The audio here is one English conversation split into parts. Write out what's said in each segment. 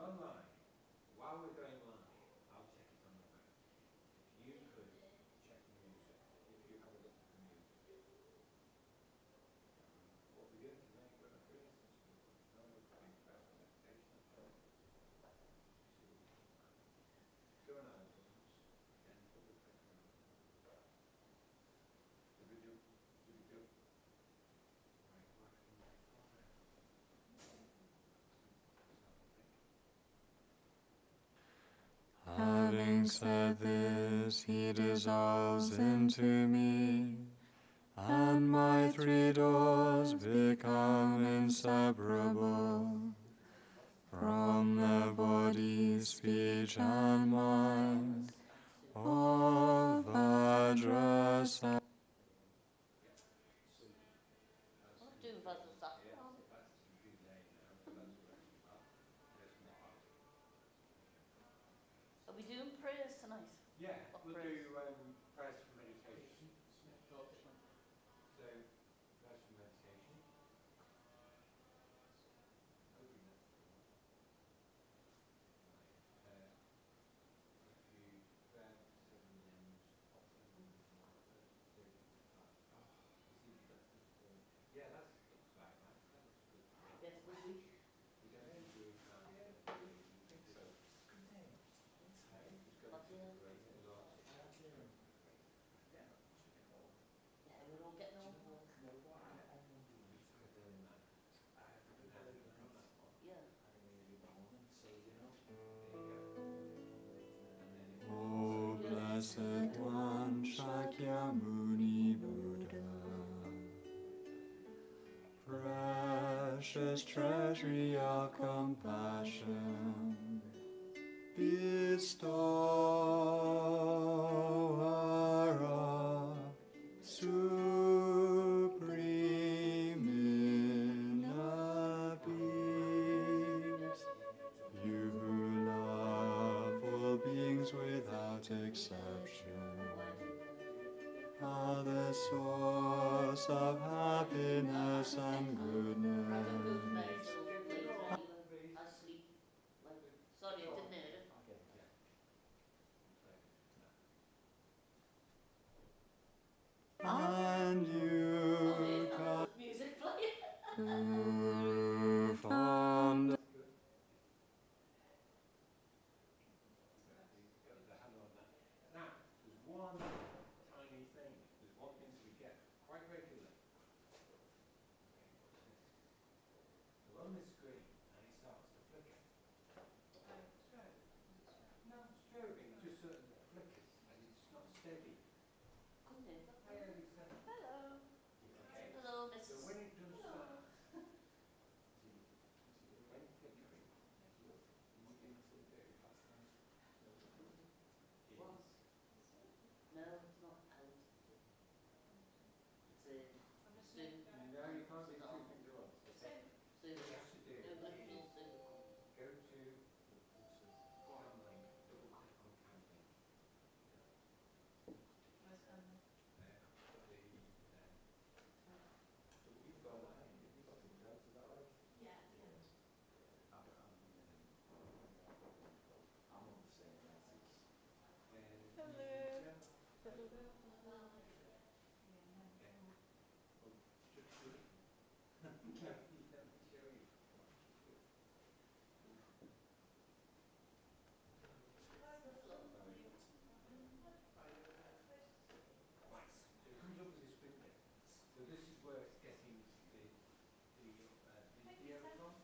online. While we're going live, I'll check it on the phone. If you could check the music, if you have a look at the music. What we're doing today, we're not doing this. No, we're doing first meditation. Go on iTunes and put the click on. Did we do? Right, what can we do? Having said this, he dissolves into me, and my three doors become inseparable from the body, speech, and mind of Vajrasattva. Are we doing prayers tonight? Yeah, we'll prayers? do prayers for meditation. So, prayers for meditation. Hoping that's the one. Right. If you grab 7 limbs, off them, yeah, that looks like that. That looks good. Yes, will we? We don't need to do it now. You think so? Just go to the great exhaust. Yeah, we're all getting on. Yeah. O Blessed One, Shakyamuni Buddha, precious treasury of compassion, bestower of supreme inner peace, you who love all beings without exception, are the source of happiness and goodness. Asleep. Like, sorry, I didn't hear it. And you come Music playing. who formed Now, there's one tiny thing. There's one thing to forget quite regularly. We're on the screen and it starts to flicker. No, strobing, just certain flickers and it's not steady. Come in. Hi, Lisa. Hello. Okay. Hello, Mrs. So when it does that, when flickering, What? No, it's not out. It's in. Soon. no, you can't do two things at once. Soon. What you have to do No, but is you'll soon. go to Camlink, double click on Camlink. You've got that. You've got the notes, is that right? Yeah. I'm on the same message. Let me show you. Right, so it comes up with this flicker. So this is where it's getting the video from.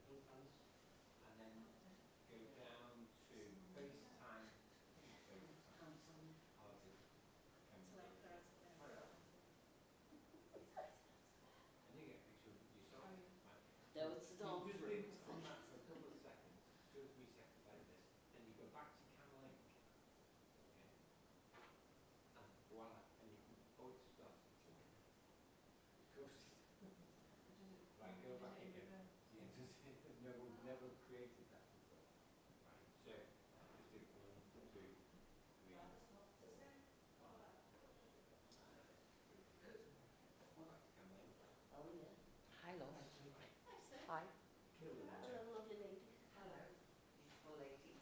Goodbye. And then go down to FaceTime. And you get a picture of yourself. No, it's the dog. Just leave it on that for a couple of seconds, 2 or 3 seconds like this. Then you go back to Camlink. Okay. And voila. And you can, oh, it starts to join. Of course. Right, go back again. Yeah, just, no, we've never created that before. Right, so just do 1, 2, 3. Oh, yeah. Hi, love. Hi. kill them. Hello, lovely lady. Hello, beautiful lady.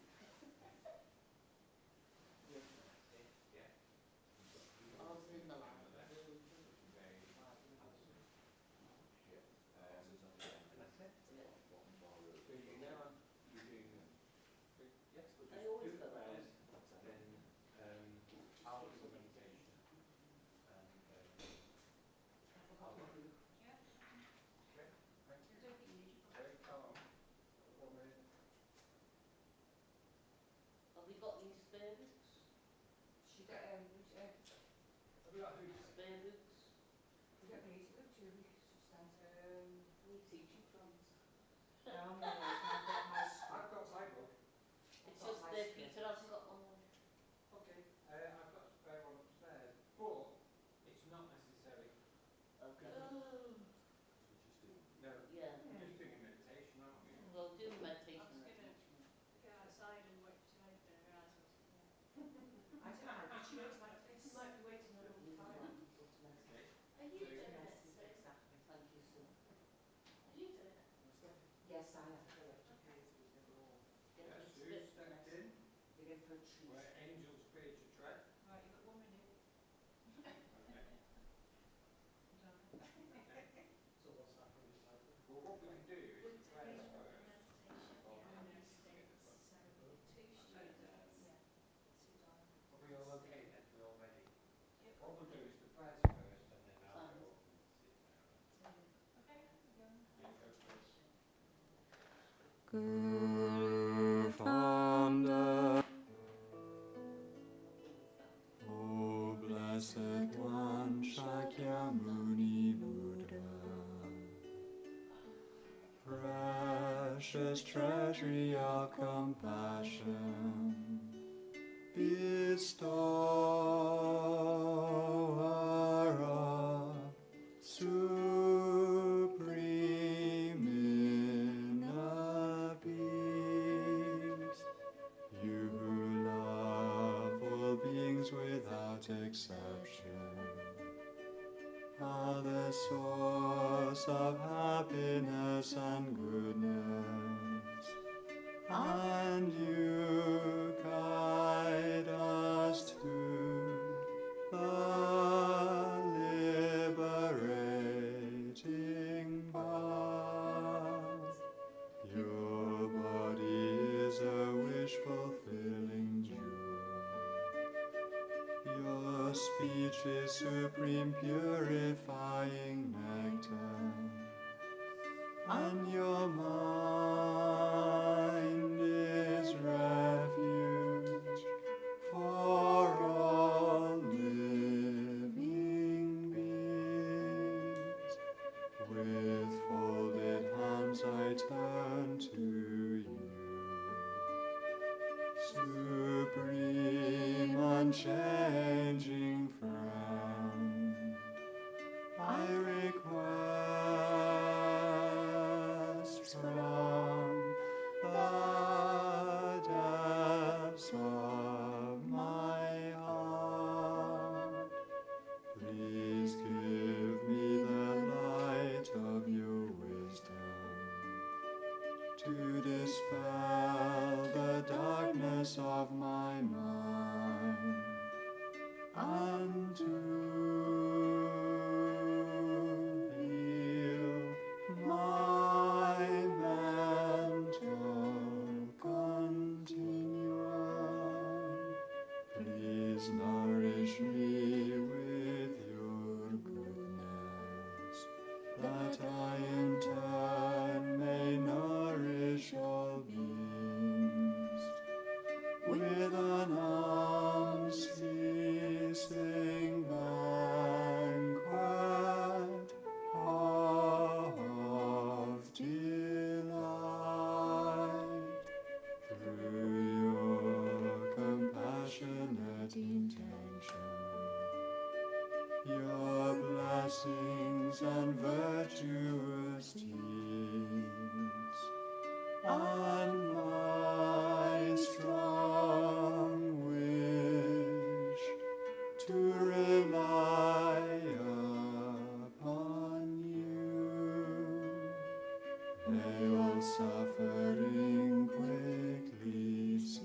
Yes, that's it, yeah. You've got people Ours in the line. on the left, Mm. looking very handsome. Yeah. And that's it. Yeah. So you now, you're doing them. Yes, we'll I just always do the go that prayers, then, I'll do the meditation. And, I'll do. Okay, thank you. Very calm. Have we got any spare books? She don't, Have we got who's? Spare books? we don't need to go to, we just stand, We teach you from. I've got my script. I've got my book. It's just that Peter hasn't got one. Okay, I've got a spare one upstairs, but it's not necessary. Okay. No, Yeah. we're just doing a meditation, aren't we? We'll do meditation. Go outside and wait till I open her eyes. I don't know, but she looks like this. You might be waiting a long time. Okay. Are you So- doing Yes, it? exactly. Thank you, sir. Are you doing it? Yes, I have to go to pay through the law. Get Yes, the who's script stepped next. in? They're in for a treat. Where angels fear to tread. Right, you've got 1 minute. Okay. Done. So what's that for this cycle? Well, what we can do is the prayers first. Are we all okay then? We're all ready? What we'll do is the prayers first and then I'll Fine. go up and sit down. Yeah, go first. Guru founder, O blessed one, Shakyamuni Buddha, precious treasury of compassion, bestower of supreme inner peace, you who love all beings without exception, are the source of happiness and goodness, and you guide us to the liberating path. Your body is a wish-fulfilling jewel. Your speech is supreme purifying nectar, and your mind is refuge for all living beings. With folded hands I turn to you, supreme unchanging friend. I request from the depths of my heart, please give me the light of your wisdom to dispel the darkness of my mind and to heal my mental continuum. Please nourish me with your goodness, that I in turn may nourish all beings. all suffering quickly cease,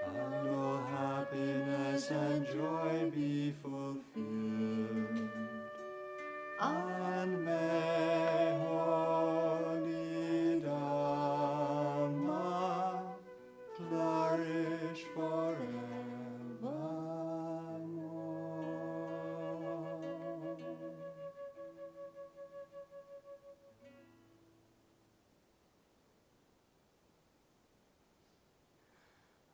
and all happiness and joy be fulfilled. And may holy Dhamma flourish forevermore.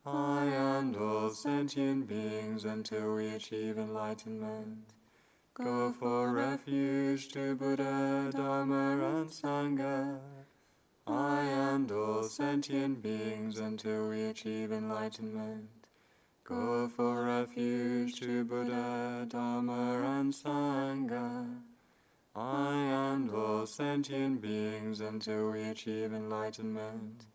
I and all sentient beings, until we achieve enlightenment, go for refuge to Buddha, Dharma, and Sangha. I and all sentient beings, until we achieve enlightenment, go for refuge to Buddha, Dharma, and Sangha. I and all sentient beings, until we achieve enlightenment,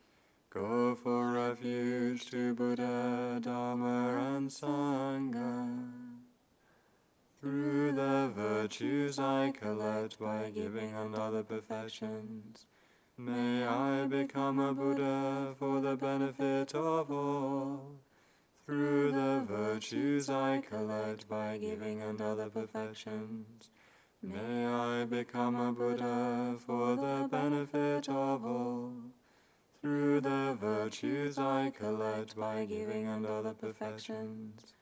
go for refuge to Buddha, Dharma, and Sangha. Through the virtues I collect by giving and other perfections, may I become a Buddha for the benefit of all. Through the virtues I collect by giving and other perfections, may I become a Buddha for the benefit of all. Through the virtues I collect by giving and other perfections,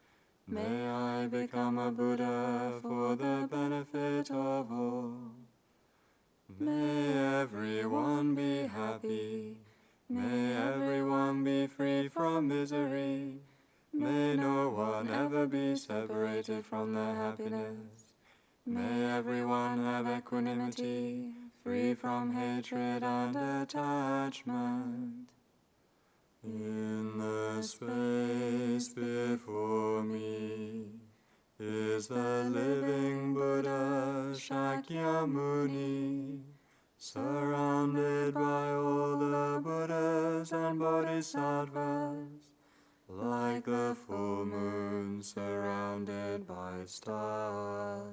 may I become a Buddha for the benefit of all. May everyone be happy. May everyone be free from misery. May no one ever be separated from their happiness. May everyone have equanimity, free from hatred and attachment. In the space before me is the living Buddha Shakyamuni, surrounded by all the Buddhas and Bodhisattvas, like the full moon surrounded by stars.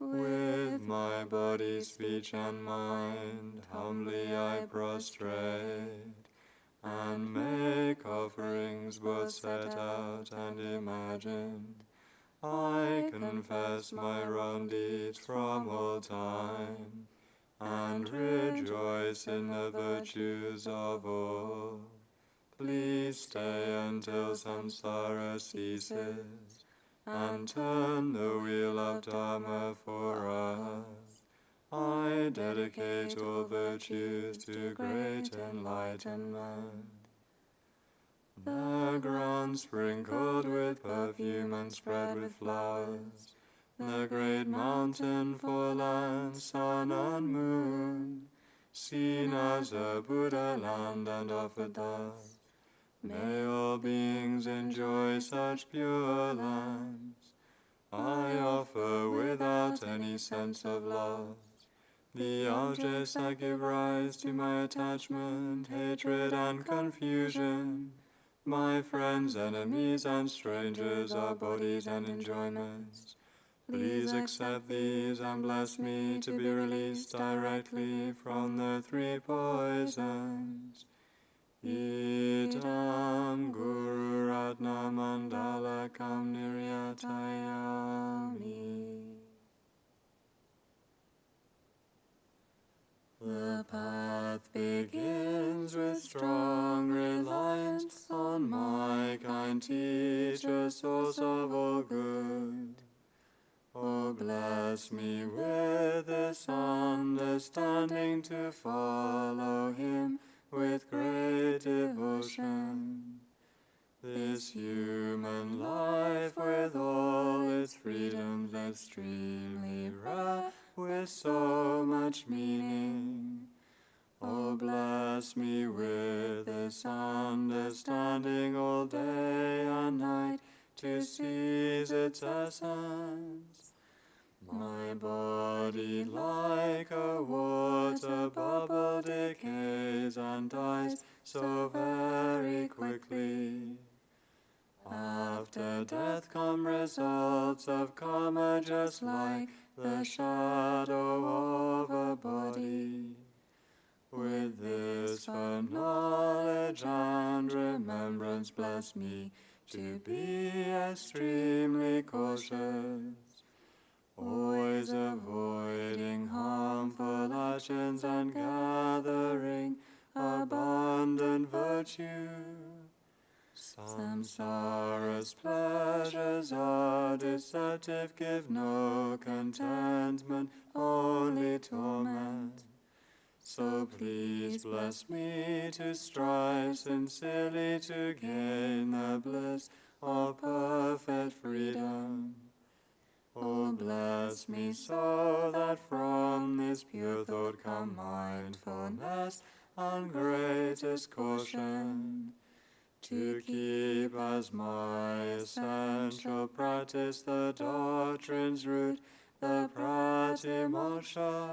With my body, speech, and mind, humbly I prostrate, and make offerings both set out and imagined. I confess my wrong deeds from all time, and rejoice in the virtues of all. Please stay until samsara ceases, and turn the wheel of Dharma for us. I dedicate all virtues to great enlightenment. The ground sprinkled with perfume and spread with flowers, the great mountain for land, sun and moon, seen as a Buddha land and offered thus. May all beings enjoy such pure lands. I offer without any sense of loss the objects that give rise to my attachment, hatred, and confusion, my friends, enemies, and strangers, our bodies and enjoyments. Please accept these and bless me to be released directly from the three poisons. Idam Guru Ratna Mandalakam Niryatayami. The path begins with strong reliance on my kind teacher, source of all good. Oh, bless me with this understanding to follow him with great devotion. This human life with all its freedoms extremely rare, with so much meaning. Oh, bless me with this understanding all day and night to seize its essence. My body like a water bubble decays and dies so very quickly. After death come results of karma, just like the shadow of a body. moments bless me to be extremely cautious, always avoiding harmful actions and gathering abundant virtue. Samsara's pleasures are deceptive, give no contentment, only torment. So please bless me to strive sincerely to gain the bliss of perfect freedom. Oh, bless me so that from this pure thought come mindfulness and greatest caution, to keep as my essential practice the doctrine's root, the pratimoksha.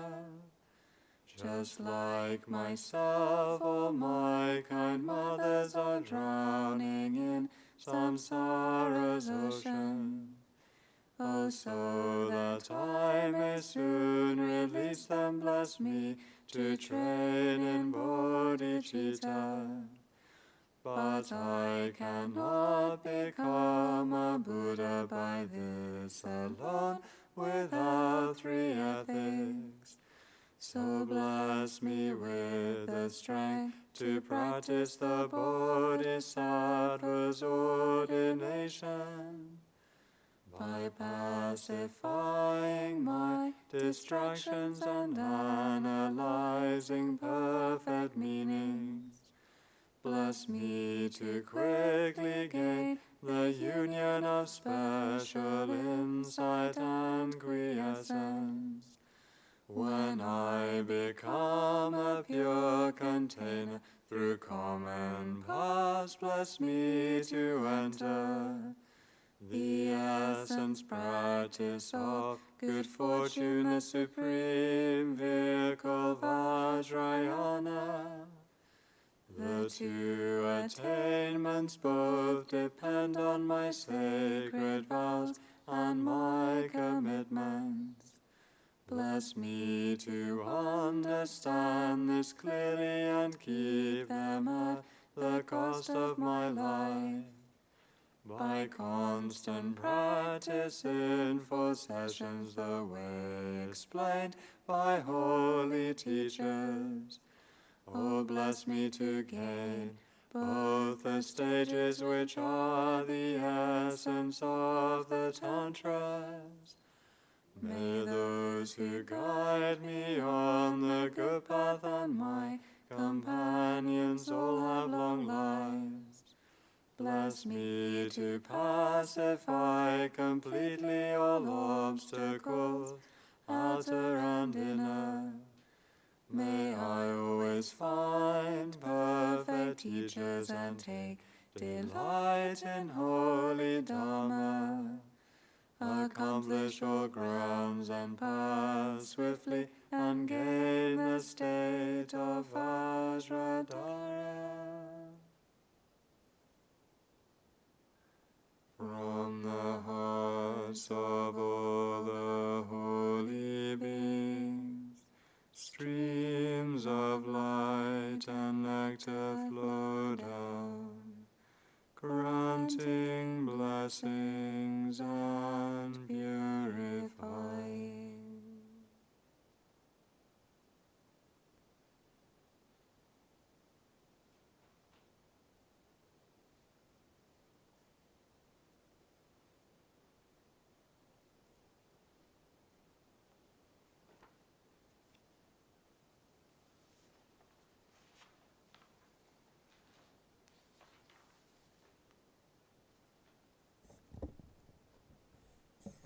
Just like myself, all my kind mothers are drowning in samsara's ocean. Oh, so that I may soon release them, bless me to train in bodhicitta. But I cannot become a Buddha by this alone, without three ethics. So bless me with the strength to practice the Bodhisattva's ordination, by pacifying my distractions and analyzing perfect meanings. Bless me to quickly gain the union of special insight and quiescence. When I become a pure container through common paths, bless me to enter the essence practice of good fortune, the supreme vehicle Vajrayana. The two attainments both depend on my sacred vows and my commitments. Bless me to understand this clearly and keep them at the cost of my life. By constant practice in 4 sessions, the way explained by holy teachers. Oh, bless me to gain both the stages which are the essence of the Tantras. May those who guide me on the good path and my companions all have long lives. Bless me to pacify completely all obstacles, outer and inner. May I always find perfect teachers and take delight in holy Dharma. Accomplish all grounds and pass swiftly and gain the state of Vajradhara. From the hearts of all the holy beings, streams of light and nectar flow down, granting blessings and purifying.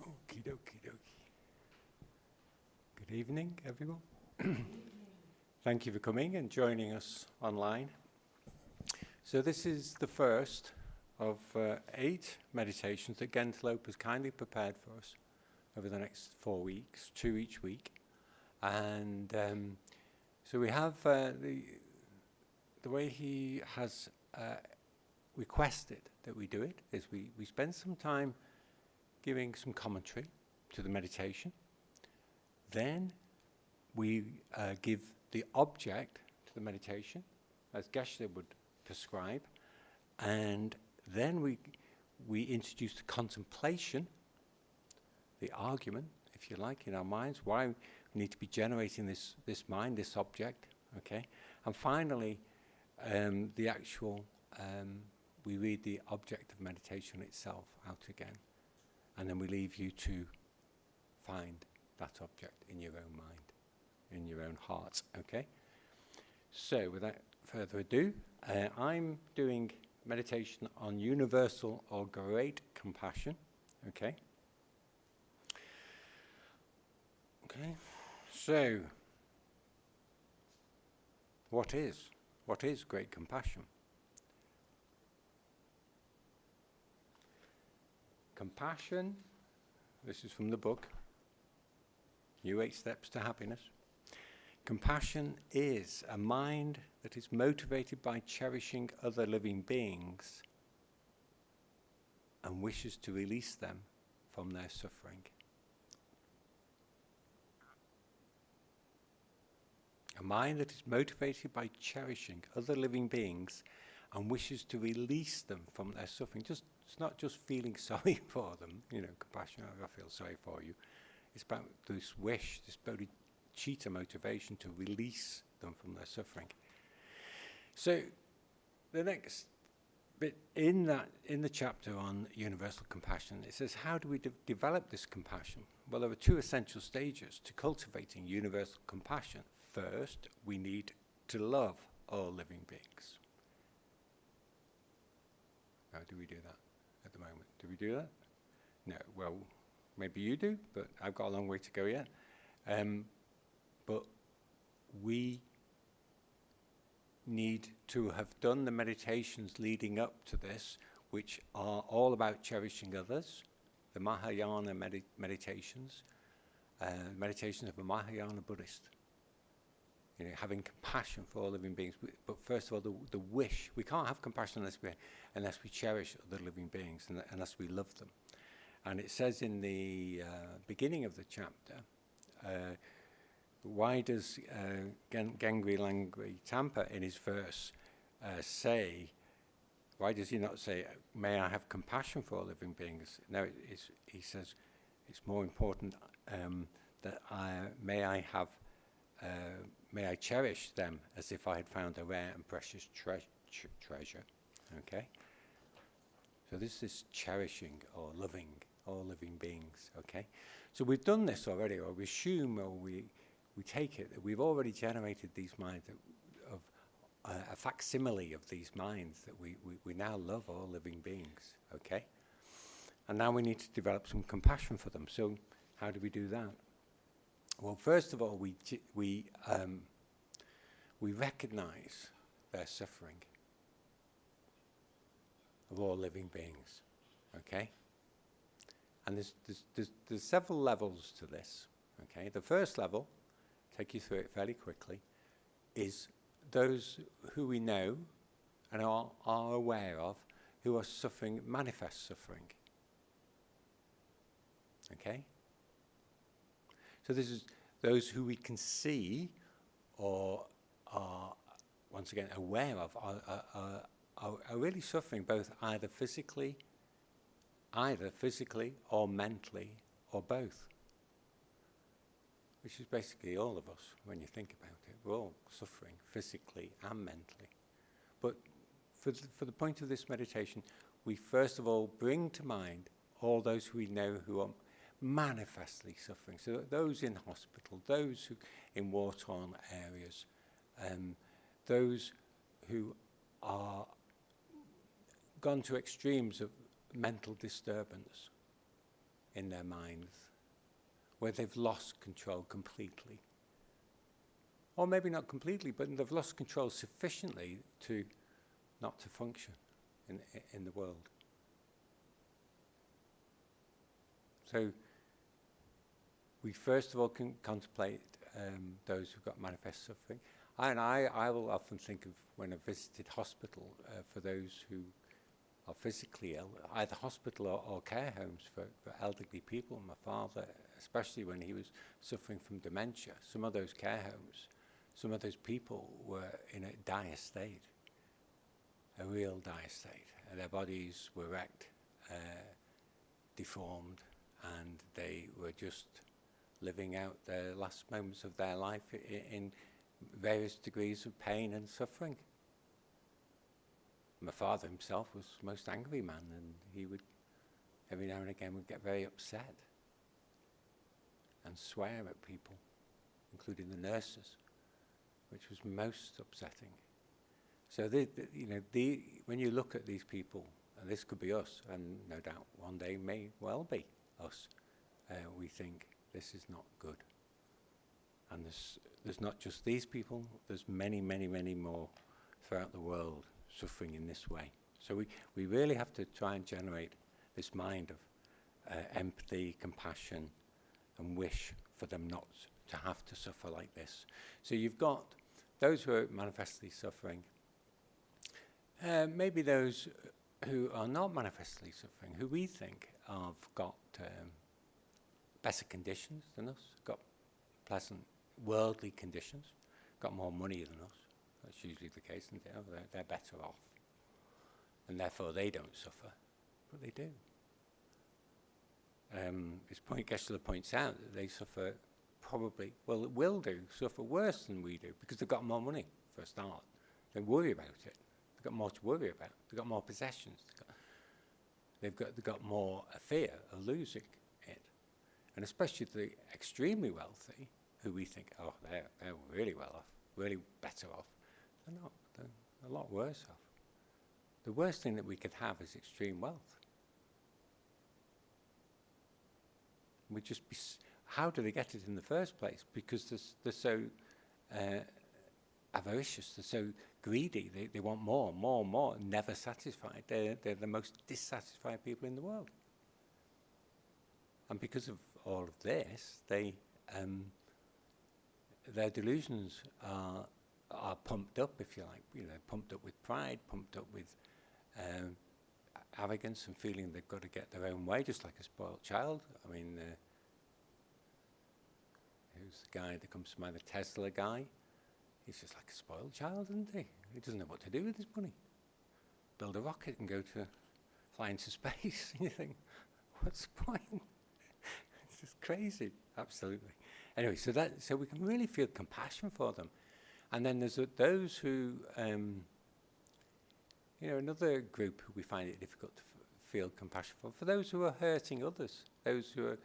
Okie dokie dokie. Good evening, everyone. Thank you for coming and joining us online. So this is the first of 8 meditations that Gentleope has kindly prepared for us over the next 4 weeks, 2 each week. And so we have the way he has requested that we do it is we spend some time giving some commentary to the meditation. Then we give the object to the meditation, as Geshe would prescribe, And then we introduce the contemplation, the argument, if you like, in our minds, why we need to be generating this mind, this object, okay? And finally, the actual, we read the object of meditation itself out again. And then we leave you to find that object in your own mind, in your own heart, okay? So without further ado, I'm doing meditation on universal or great compassion, okay? Okay, so what is great compassion? Compassion, this is from the book, New 8 Steps to Happiness. Compassion is a mind that is motivated by cherishing other living beings and wishes to release them from their suffering. A mind that is motivated by cherishing other living beings and wishes to release them from their suffering. It's not just feeling sorry for them, compassion, I feel sorry for you. It's about this wish, this bodhicitta motivation to release them from their suffering. So the next bit in the chapter on universal compassion, it says, how do we develop this compassion? Well, there are 2 essential stages to cultivating universal compassion. First, we need to love all living beings. How do we do that at the moment? Do we do that? No. Well, maybe you do, but I've got a long way to go yet. But we need to have done the meditations leading up to this, which are all about cherishing others, the Mahayana meditations, meditations of a Mahayana Buddhist. Having compassion for all living beings. But first of all, the wish. We can't have compassion unless we cherish other living beings, unless we love them. And it says in the beginning of the chapter, why does Gengri Langri Tampa in his verse say, why does he not say, may I have compassion for all living beings? No, he says, it's more important that may I cherish them as if I had found a rare and precious treasure. Okay? So this is cherishing or loving all living beings. Okay? So we've done this already, or we assume, or we take it that we've already generated these minds of a facsimile of these minds, that we now love all living beings. Okay? And now we need to develop some compassion for them. So how do we do that? Well, first of all, we recognize their suffering of all living beings, okay? And there's several levels to this, okay? The first level, take you through it fairly quickly, is those who we know and are aware of who are suffering, manifest suffering, okay? So this is those who we can see or are, once again, aware of, are really suffering both either physically or mentally or both. Which is basically all of us when you think about it. We're all suffering physically and mentally. But for the point of this meditation, we first of all bring to mind all those who we know who are manifestly suffering. So those in hospital, those who in war-torn areas, those who are gone to extremes of mental disturbance in their minds, where they've lost control completely. Or maybe not completely, but they've lost control sufficiently to not to function in the world. So we first of all can contemplate those who've got manifest suffering. And I will often think of when I visited hospital for those who are physically ill, either hospital or care homes for elderly people. My father, especially when he was suffering from dementia, some of those care homes, some of those people were in a dire state. a real dire state. Their bodies were wrecked, deformed, and they were just living out the last moments of their life in various degrees of pain and suffering. My father himself was the most angry man, and he would, every now and again, would get very upset and swear at people, including the nurses, which was most upsetting. So, when you look at these people, and this could be us, and no doubt one day may well be us, we think this is not good. And there's not just these people, there's many, many, many more throughout the world suffering in this way. So we really have to try and generate this mind of empathy, compassion, and wish for them not to have to suffer like this. So you've got those who are manifestly suffering, maybe those who are not manifestly suffering, who we think have got better conditions than us, got pleasant worldly conditions, got more money than us. That's usually the case, and they're better off. And therefore they don't suffer, but they do. Geshe-la points out that they suffer suffer worse than we do, because they've got more money for a start. They worry about it. They've got more to worry about. They've got more possessions. They've got more fear of losing it. And especially the extremely wealthy, who we think, oh, they're really well off, really better off. They're not. They're a lot worse off. The worst thing that we could have is extreme wealth. How do they get it in the first place? Because they're so avaricious, they're so greedy, they want more, more, more, never satisfied. They're the most dissatisfied people in the world. And because of all of this, their delusions are pumped up, if you like, pumped up with pride, pumped up with arrogance and feeling they've got to get their own way, just like a spoiled child. I mean, who's the guy that comes to mind, the Tesla guy? He's just like a spoiled child, isn't he? He doesn't know what to do with his money. Build a rocket and fly into space. You think, what's the point? It's just crazy, absolutely. Anyway, so we can really feel compassion for them. And then there's those who, another group who we find it difficult to feel compassion for those who are hurting others, those who are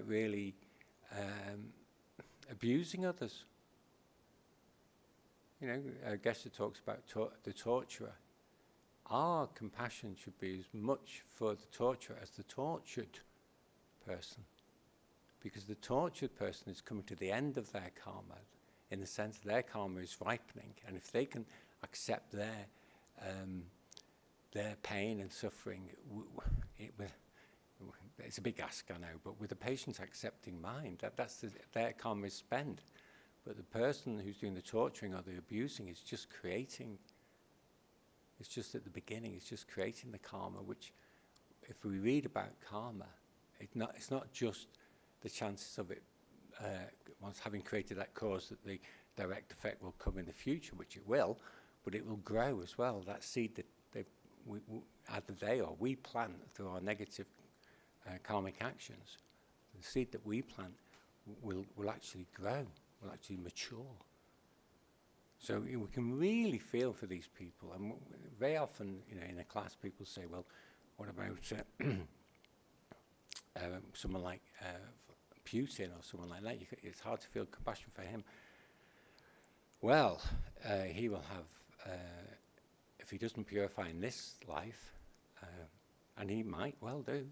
really abusing others. Geshe talks about the torturer. Our compassion should be as much for the torturer as the tortured person, because the tortured person is coming to the end of their karma, in the sense their karma is ripening, and if they can accept their pain and suffering, it's a big ask, I know, but with the patient's accepting mind, their karma is spent. But the person who's doing the torturing or the abusing is just creating, it's just at the beginning, it's just creating the karma, which, if we read about karma, it's not just the chances of it, once having created that cause, that the direct effect will come in the future, which it will, but it will grow as well. That seed that either they or we plant through our negative karmic actions, the seed that we plant will actually grow, will actually mature. So we can really feel for these people. And very often, in a class, people say, well, what about someone like Putin or someone like that? It's hard to feel compassion for him. Well, he will have, if he doesn't purify in this life, and he might well do,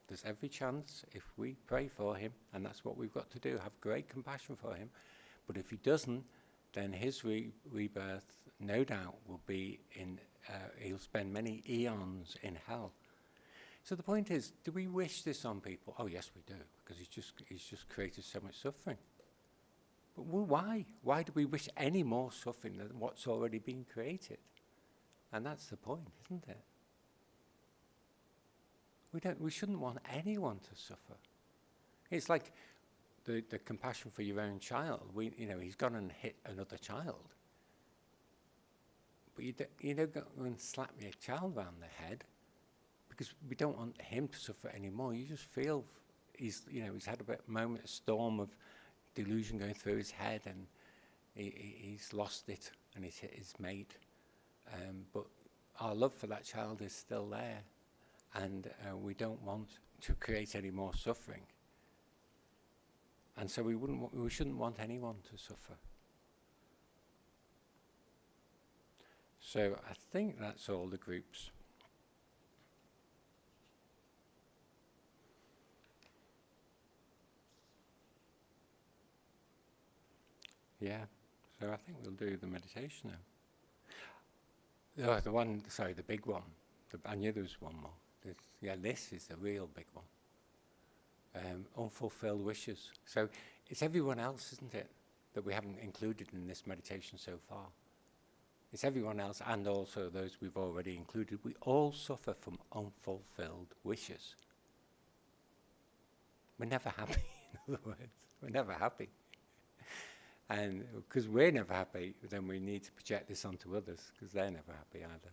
there's every chance if we pray for him, and that's what we've got to do, have great compassion for him. But if he doesn't, then his rebirth, no doubt, will be he'll spend many eons in hell. So the point is, do we wish this on people? Oh yes, we do, because he's just created so much suffering. But why? Why do we wish any more suffering than what's already been created? And that's the point, isn't it? We shouldn't want anyone to suffer. It's like the compassion for your own child. He's gone and hit another child. But you don't go and slap your child round the head, because we don't want him to suffer anymore. You just feel he's had a moment, a storm of delusion going through his head, and he's lost it, and he's hit his mate. But our love for that child is still there, and we don't want to create any more suffering. And so we shouldn't want anyone to suffer. So I think that's all the groups. Yeah, so I think we'll do the meditation now. Oh, the big one. I knew there was one more. This is the real big one. Unfulfilled wishes. So it's everyone else, isn't it, that we haven't included in this meditation so far. It's everyone else, and also those we've already included. We all suffer from unfulfilled wishes. We're never happy, in other words. We're never happy. And because we're never happy, then we need to project this onto others, because they're never happy either.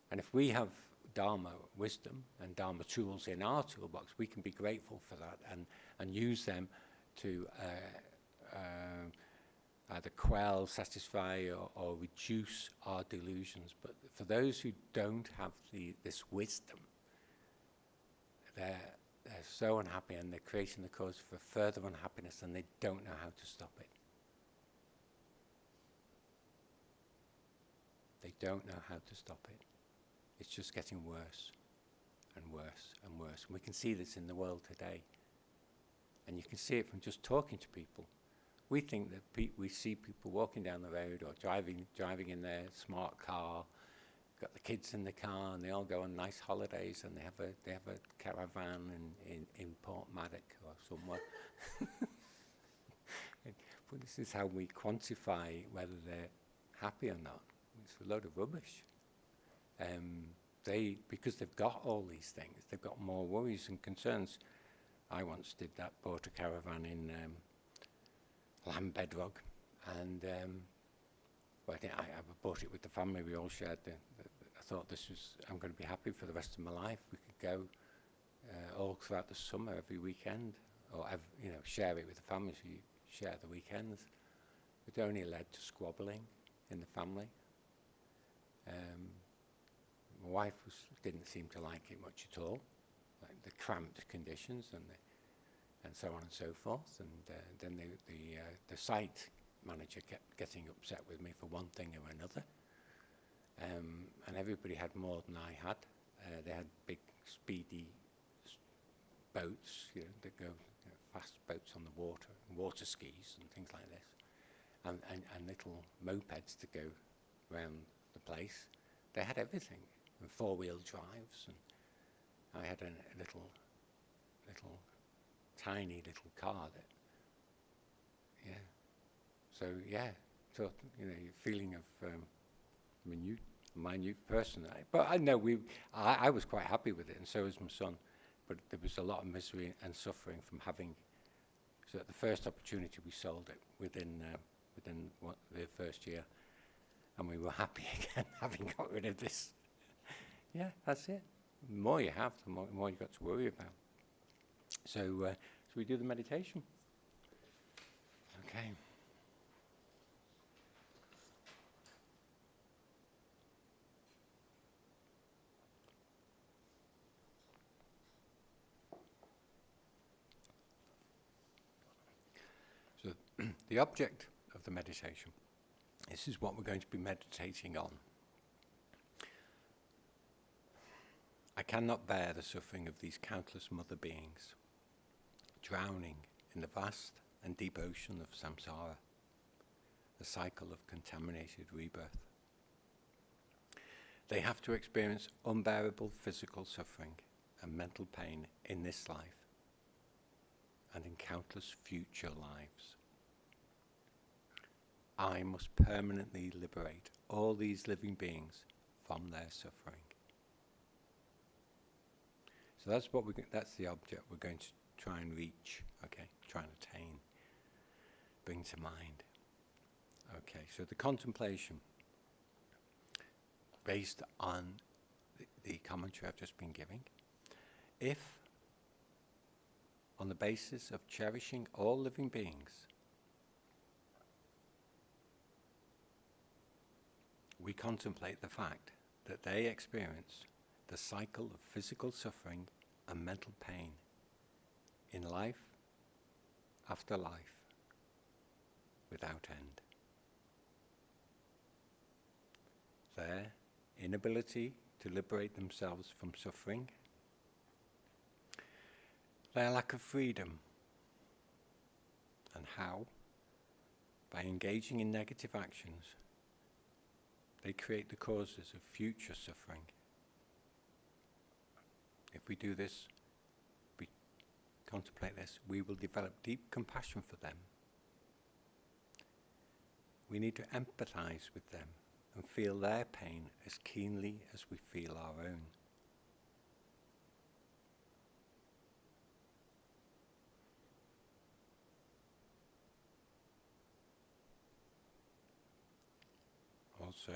And if we have Dharma wisdom and Dharma tools in our toolbox, we can be grateful for that and use them to either quell, satisfy, or reduce our delusions. But for those who don't have this wisdom, they're so unhappy, and they're creating the cause for further unhappiness, and they don't know how to stop it. They don't know how to stop it. It's just getting worse and worse and worse. And we can see this in the world today. And you can see it from just talking to people. We think that we see people walking down the road or driving in their smart car, got the kids in the car, and they all go on nice holidays, and they have a caravan in Portmadoc or somewhere. But this is how we quantify whether they're happy or not. It's a load of rubbish. Because they've got all these things, they've got more worries and concerns. I once did that, bought a caravan in Llanbedrog, and I bought it with the family. We all shared I thought I'm going to be happy for the rest of my life. We could go all throughout the summer, every weekend, or share it with the family, so you share the weekends. It only led to squabbling in the family. My wife didn't seem to like it much at all, like the cramped conditions and so on and so forth. And then the site manager kept getting upset with me for one thing or another. And everybody had more than I had. They had big, speedy boats, that go fast boats on the water skis and things like this, and little mopeds to go around the place. They had everything, and four-wheel drives, and I had a little tiny little car so your feeling of minute person. But I know I was quite happy with it, and so was my son. But there was a lot of misery and suffering from having. So at the first opportunity, we sold it within the first year, and we were happy again, having got rid of this. Yeah, that's it. The more you have, the more you've got to worry about. So, should we do the meditation? Okay. So, the object of the meditation, this is what we're going to be meditating on. I cannot bear the suffering of these countless mother beings, drowning in the vast and deep ocean of samsara, the cycle of contaminated rebirth. They have to experience unbearable physical suffering and mental pain in this life and in countless future lives. I must permanently liberate all these living beings from their suffering. So that's the object we're going to try and reach, okay? Try and attain, bring to mind. Okay, so the contemplation. based on the commentary I've just been giving, if on the basis of cherishing all living beings, we contemplate the fact that they experience the cycle of physical suffering and mental pain in life after life without end. Their inability to liberate themselves from suffering, their lack of freedom, and how, by engaging in negative actions, they create the causes of future suffering. If we do this, we contemplate this, we will develop deep compassion for them. We need to empathize with them and feel their pain as keenly as we feel our own. Also,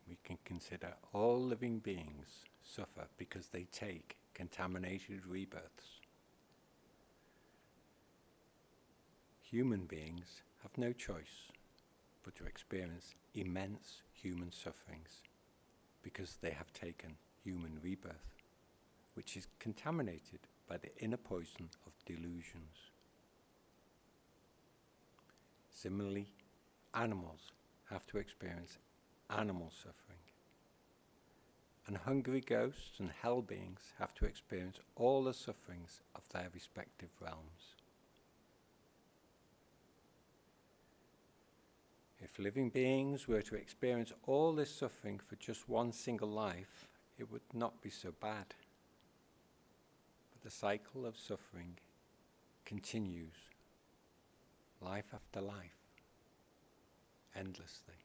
we can consider all living beings suffer because they take contaminated rebirths. Human beings have no choice but to experience immense human sufferings because they have taken human rebirth, which is contaminated by the inner poison of delusions. Similarly, animals have to experience animal suffering, and hungry ghosts and hell beings have to experience all the sufferings of their respective realms. If living beings were to experience all this suffering for just one single life, it would not be so bad. But the cycle of suffering continues, life after life, endlessly.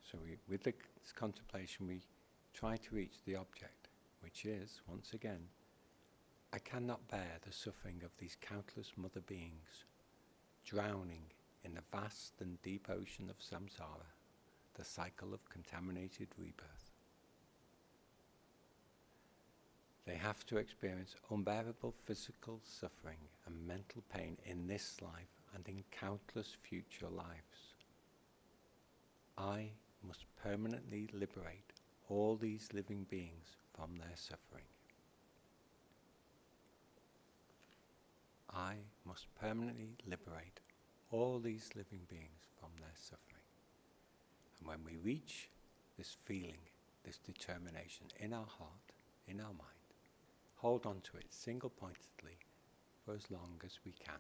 So with this contemplation, we try to reach the object, which is, once again, I cannot bear the suffering of these countless mother beings, drowning in the vast and deep ocean of samsara, the cycle of contaminated rebirth. They have to experience unbearable physical suffering and mental pain in this life and in countless future lives. I must permanently liberate all these living beings from their suffering. I must permanently liberate all these living beings from their suffering. And when we reach this feeling, this determination in our heart, in our mind, hold on to it single-pointedly for as long as we can.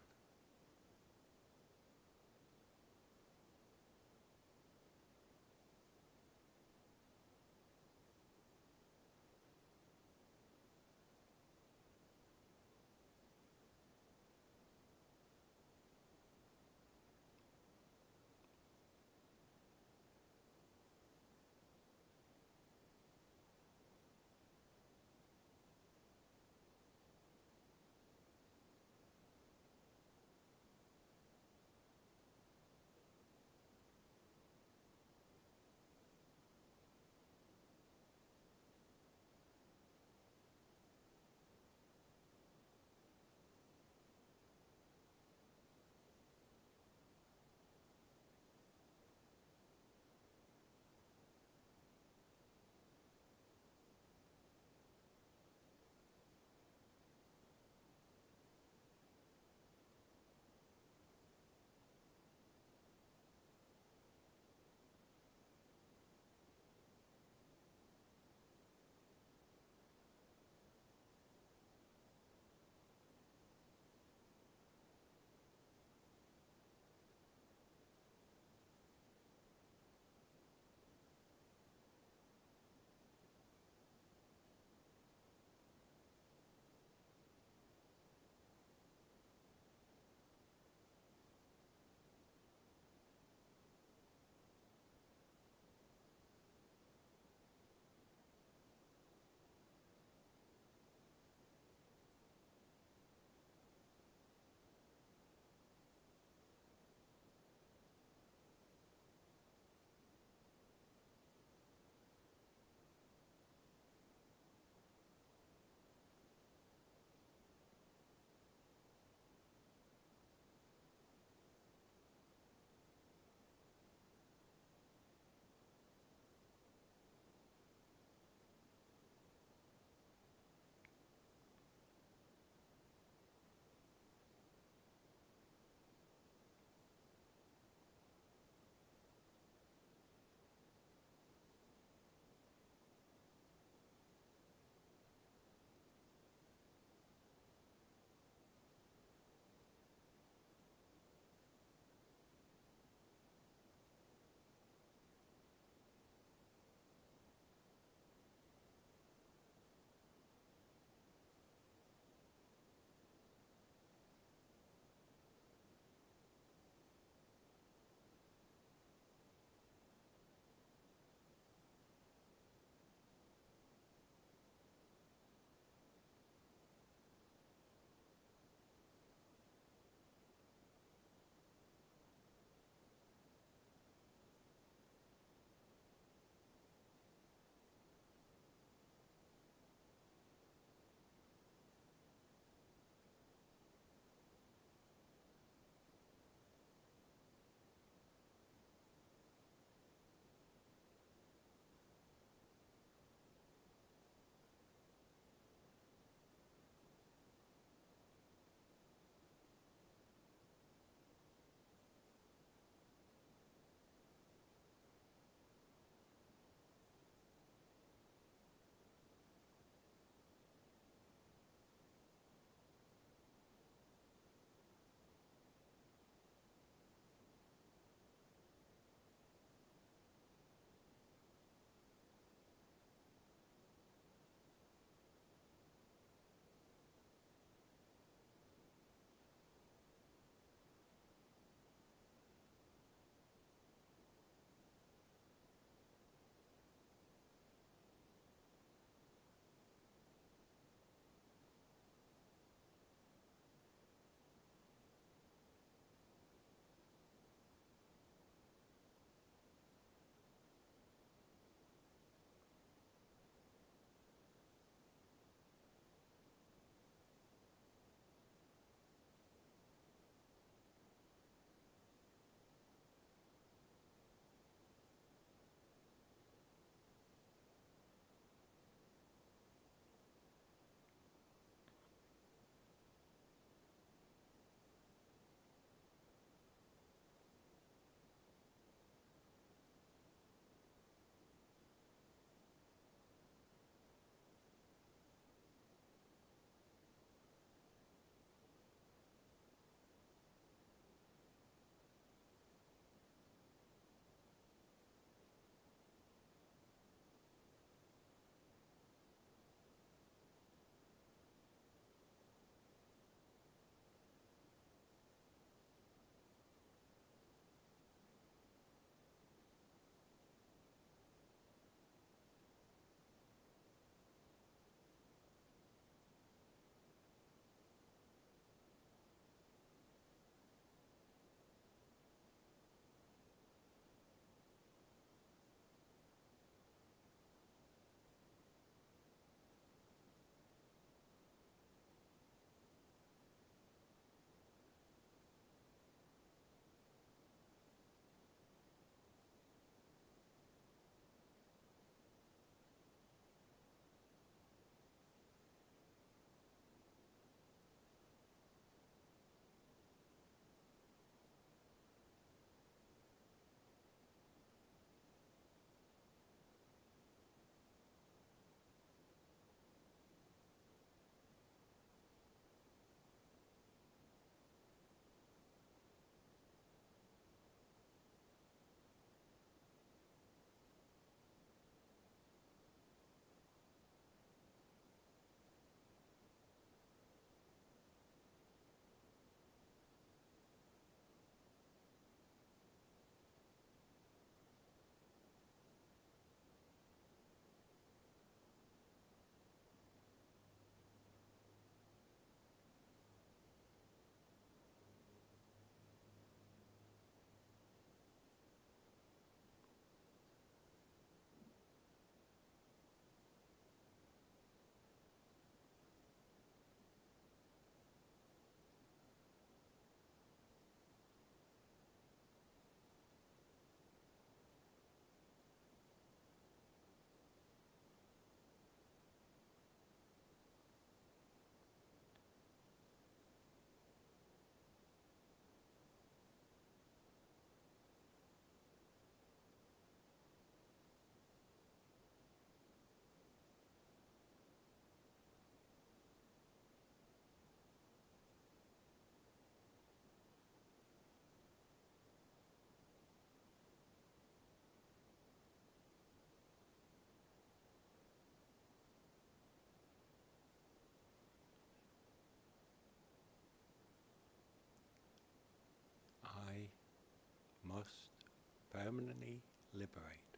permanently liberate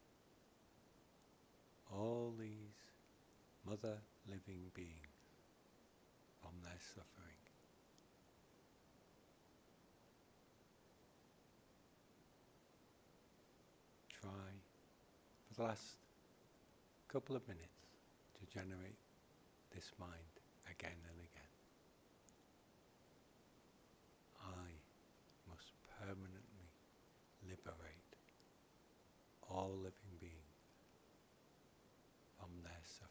all these mother living beings from their suffering. Try for the last couple of minutes to generate this mind again and again. I must permanently liberate all living beings from their suffering.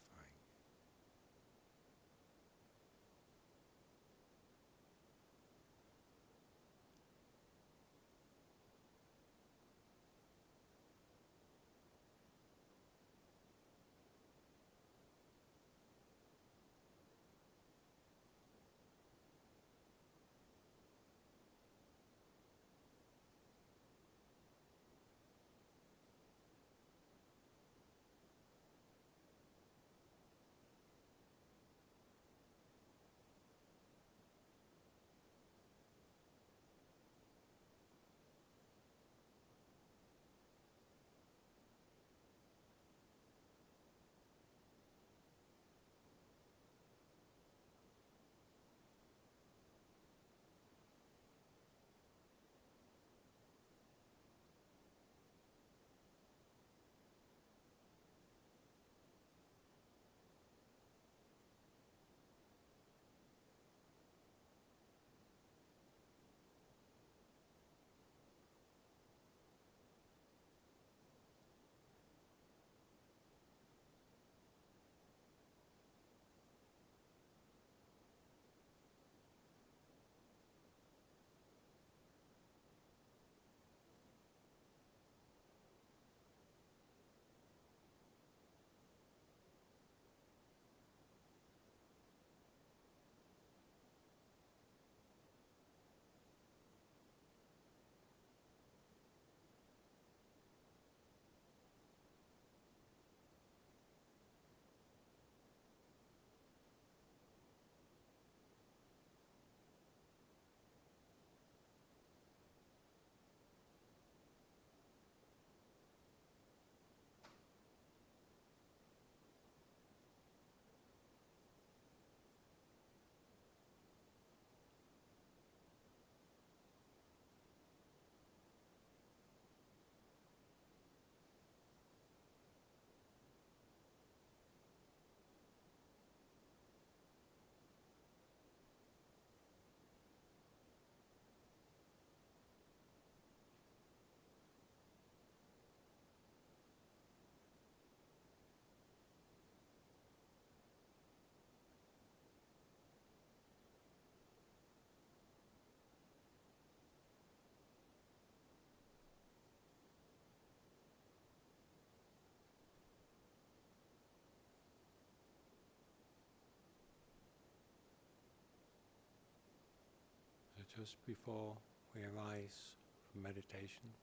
So just before we arise from meditation,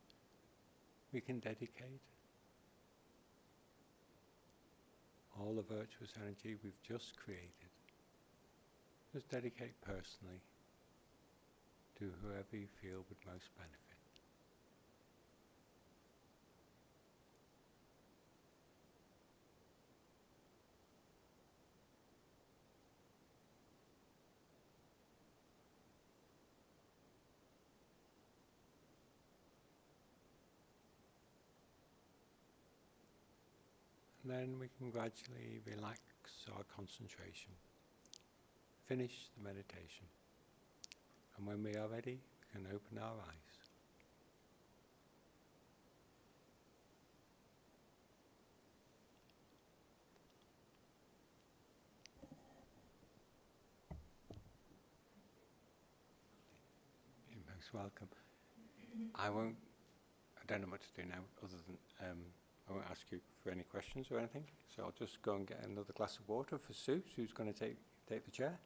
we can dedicate all the virtuous energy we've just created. Just dedicate personally to whoever you feel would most benefit. And then we can gradually relax our concentration, finish the meditation, and when we are ready, we can open our eyes. You're most welcome. I don't know what to do now, other than I won't ask you for any questions or anything, so I'll just go and get another glass of water for Sue, who's going to take the chair.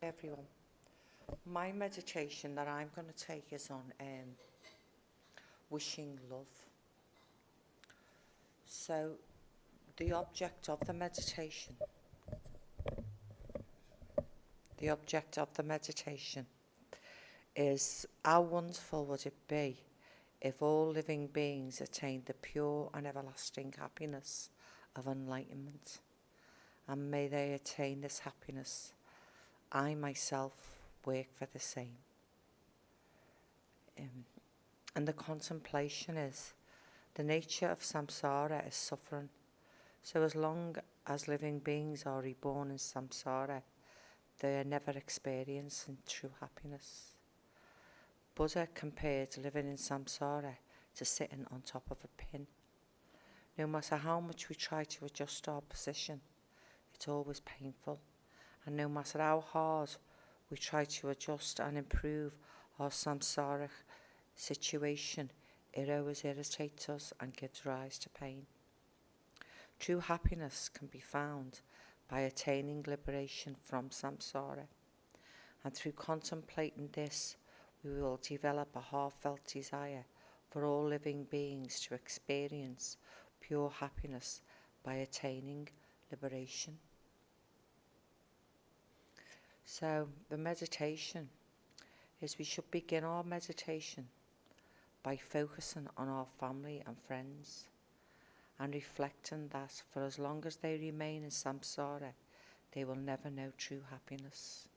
everyone. My meditation that I'm going to take is on wishing love. So, the object of the meditation is how wonderful would it be if all living beings attained the pure and everlasting happiness of enlightenment. And may they attain this happiness. I myself work for the same. And the contemplation is, the nature of samsara is suffering. So as long as living beings are reborn in samsara, they are never experiencing true happiness. Buddha compared living in samsara to sitting on top of a pin. No matter how much we try to adjust our position, it's always painful. And no matter how hard we try to adjust and improve our samsaric situation, it always irritates us and gives rise to pain. True happiness can be found by attaining liberation from samsara. And through contemplating this, we will develop a heartfelt desire for all living beings to experience pure happiness by attaining liberation. So the meditation is, we should begin our meditation by focusing on our family and friends and reflecting that for as long as they remain in samsara, they will never know true happiness,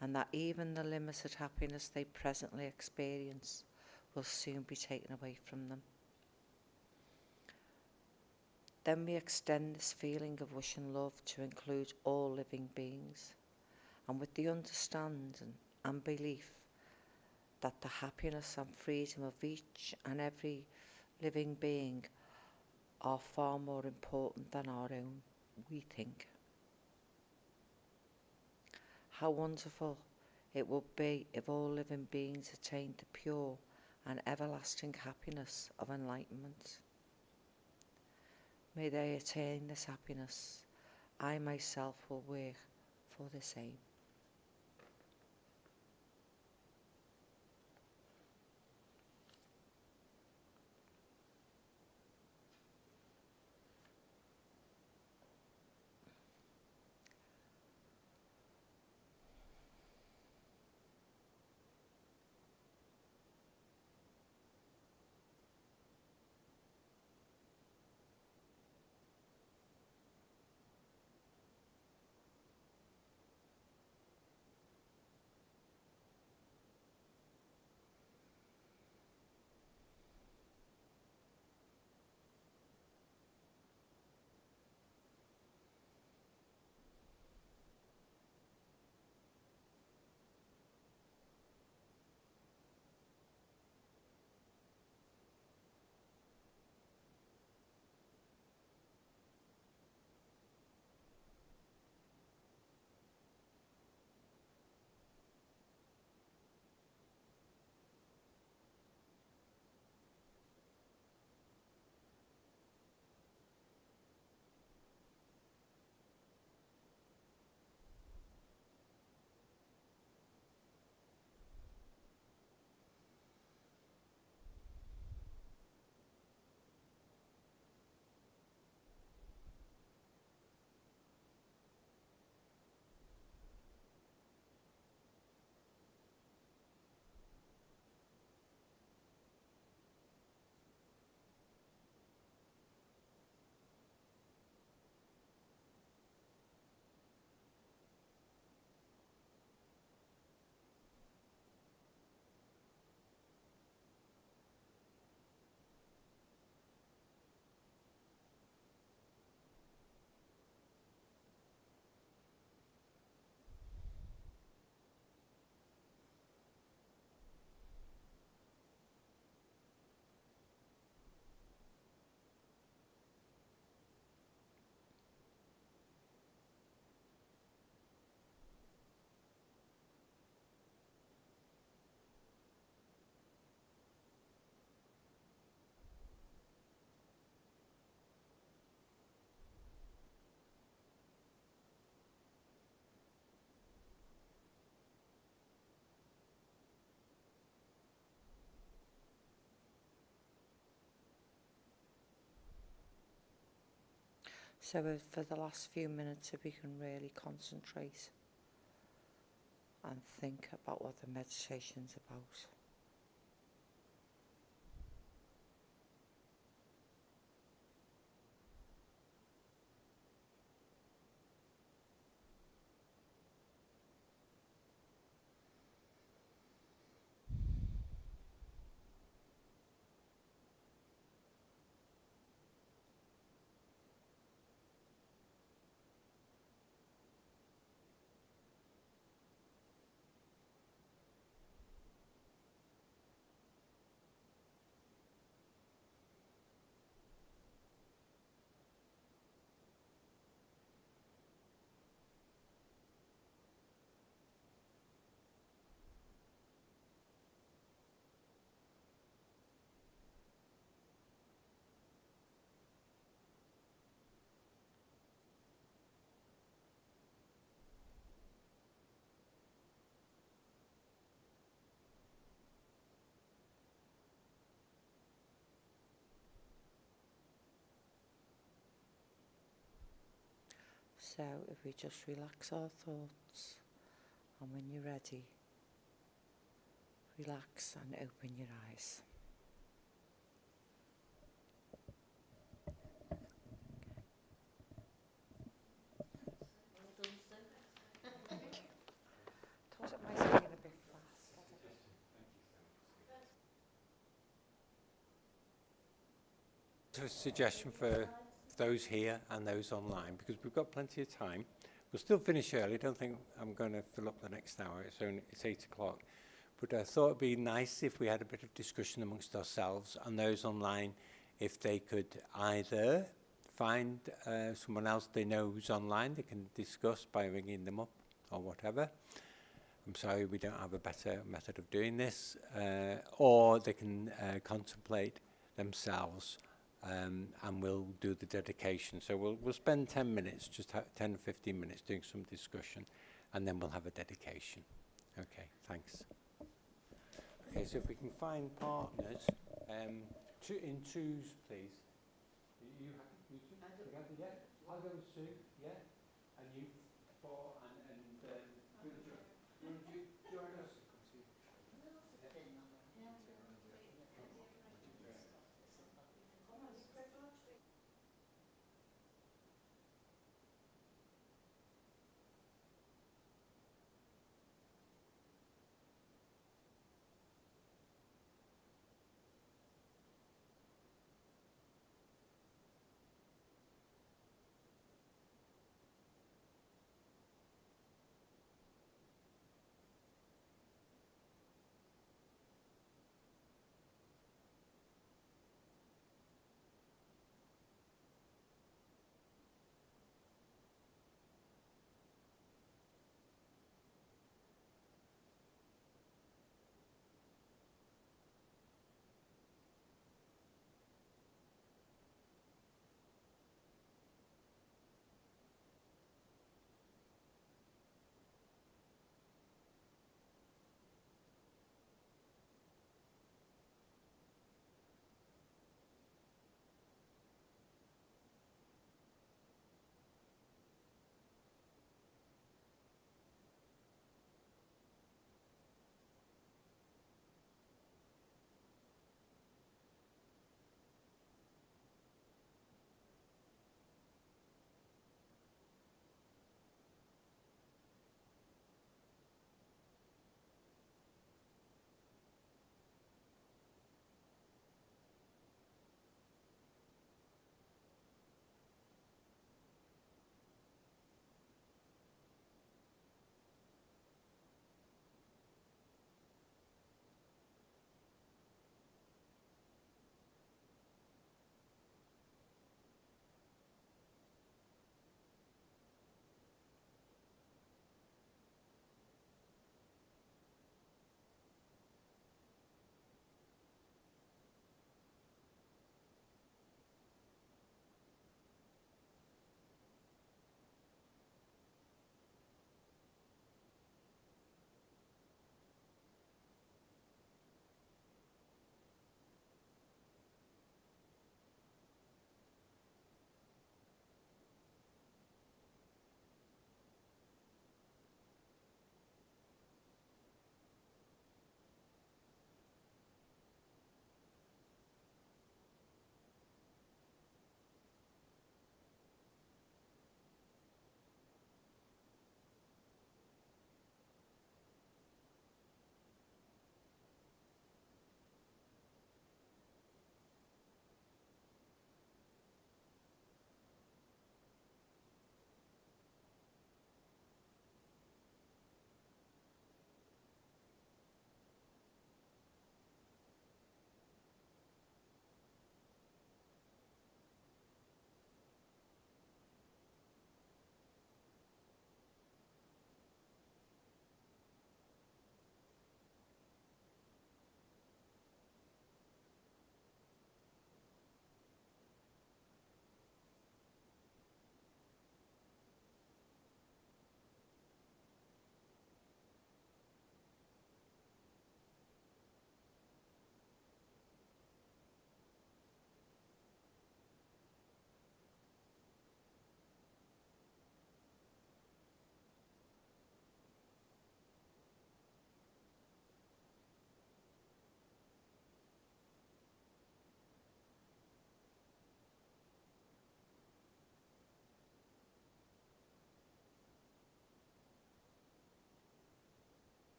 and that even the limited happiness they presently experience will soon be taken away from them. Then we extend this feeling of wishing love to include all living beings, and with the understanding and belief that the happiness and freedom of each and every living being are far more important than our own, we think. How wonderful it would be if all living beings attained the pure and everlasting happiness of enlightenment. May they attain this happiness. I myself will work for the same. So for the last few minutes, if we can really concentrate and think about what the meditation's about. So if we just relax our thoughts, and when you're ready, relax and open your eyes. Well done, Sue. Thought it might have been a bit fast. So a suggestion for those here and those online, because we've got plenty of time. We'll still finish early. Don't think I'm going to fill up the next hour. It's 8 o'clock. But I thought it'd be nice if we had a bit of discussion amongst ourselves, and those online, if they could either find someone else they know who's online, they can discuss by ringing them up or whatever. I'm sorry we don't have a better method of doing this. Or they can contemplate themselves, and we'll do the dedication. So we'll spend 10 minutes, just 10 or 15 minutes doing some discussion, and then we'll have a dedication. Okay, thanks. Okay, so if we can find partners, in twos, please. Are you happy? You two together? Yeah. I'll go with Sue. Yeah. And you four, and will you join us?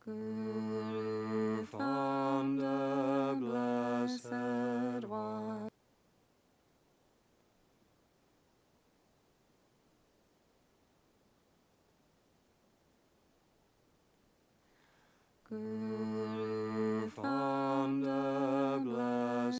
Guru founder, blessed one. Guru founder, blessed.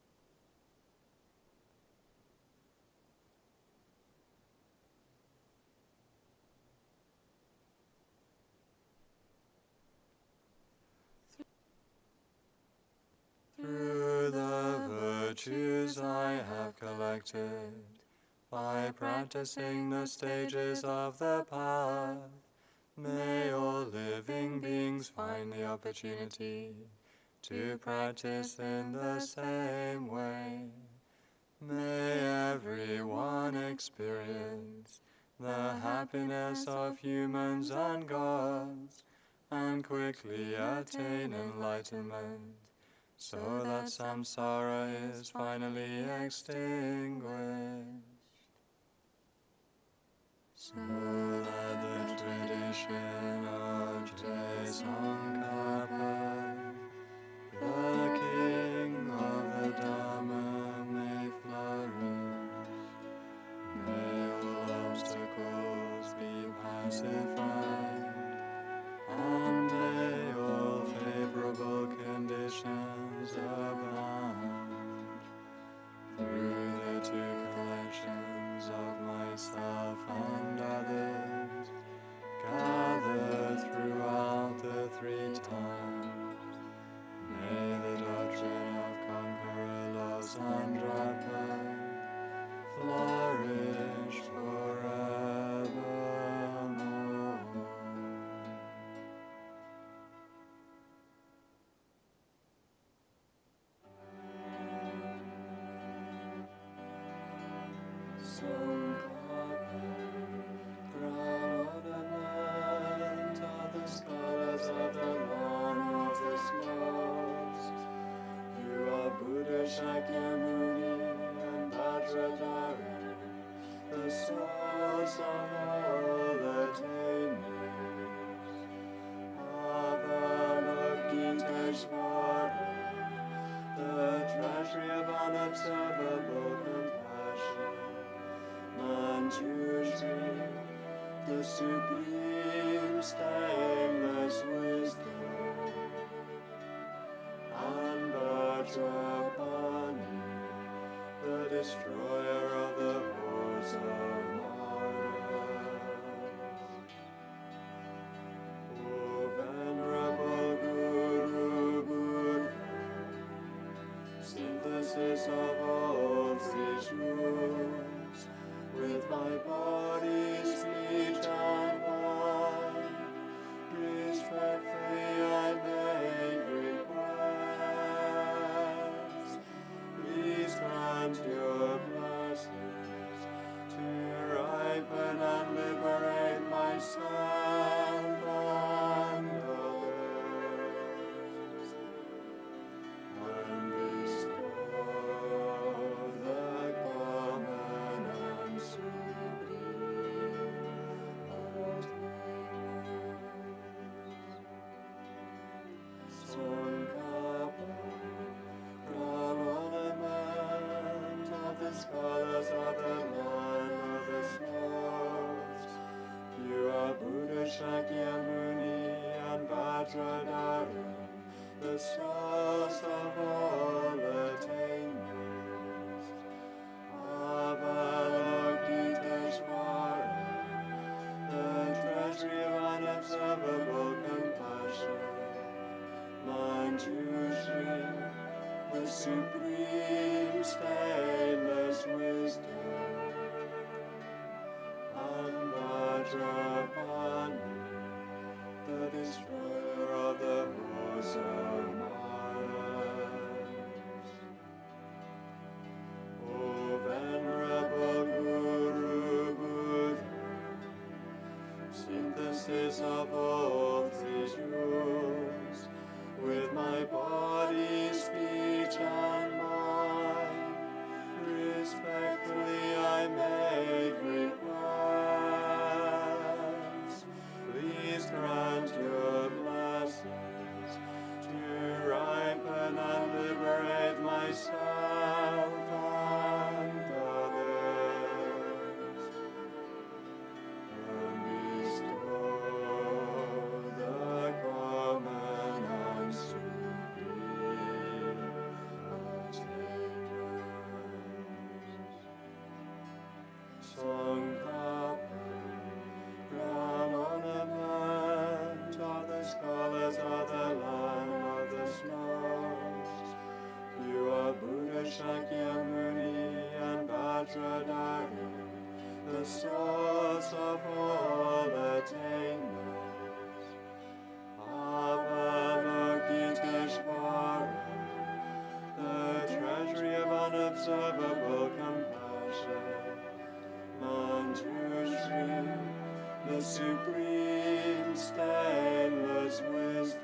Through the virtues I have collected, by practicing the stages of the path, may all living beings find the opportunity to practice in the same way. May everyone experience the happiness of humans and gods, and quickly attain enlightenment, so that samsara is finally extinguished. So that the tradition of Tsongkhapa, the king of the Dhamma, may flourish. May all obstacles be pacified, and may all favorable conditions abound. Through the two collections of myself and others, gathered throughout the three times, may the doctrine of Conqueror Losandrapa flourish forevermore. Tsongkhapa, crown ornament of the scholars of the Land of the Snows. You are Buddha Shakyamuni and Vajradhara, the source of all attainments. Avalokiteshvara, the treasury of unobservable compassion. Manjushri, the supreme stainless wisdom. And Vajrapani, the destroyer of the hordes of martyrs. O venerable Guru Buddha, synthesis of all three truths, with my body, speech, and mind, respectfully I make request. Please grant your blessings to ripen and liberate myself and others, and bestow the common and supreme attainments. Tsongkhapa, crown ornament of the scholars of the Land of the Snows. You are Buddha Shakyamuni and Vajradhara, the source of all attainments. Avalokiteshvara, the treasury of unobservable compassion. Manjushri, the supreme stainless wisdom. And Vajrapani, the destroyer of the hordes of martyrs. O venerable Guru Buddha, synthesis of all three truths, with my body, speech, and mind, respectfully I make request. Please grant your blessing the supreme stainless wisdom,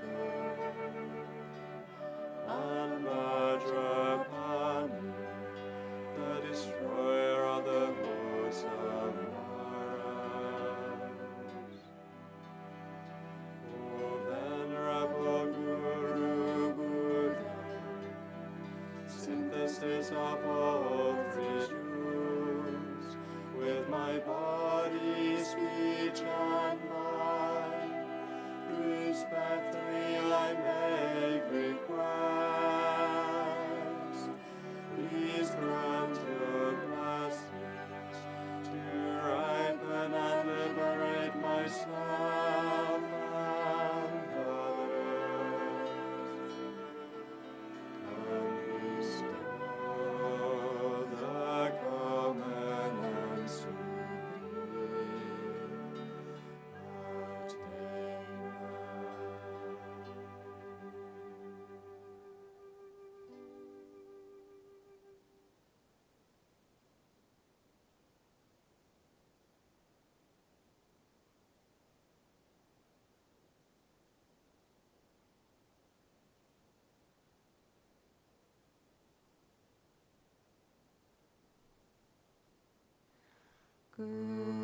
and Vajrapani, the destroyer of the hosts of Maras. O venerable Guru Buddha, synthesis of all three truths, with my body, speech, and mind, respectfully I make request. Please grant your blessings to ripen and liberate myself and others, and bestow the common and supreme attainment.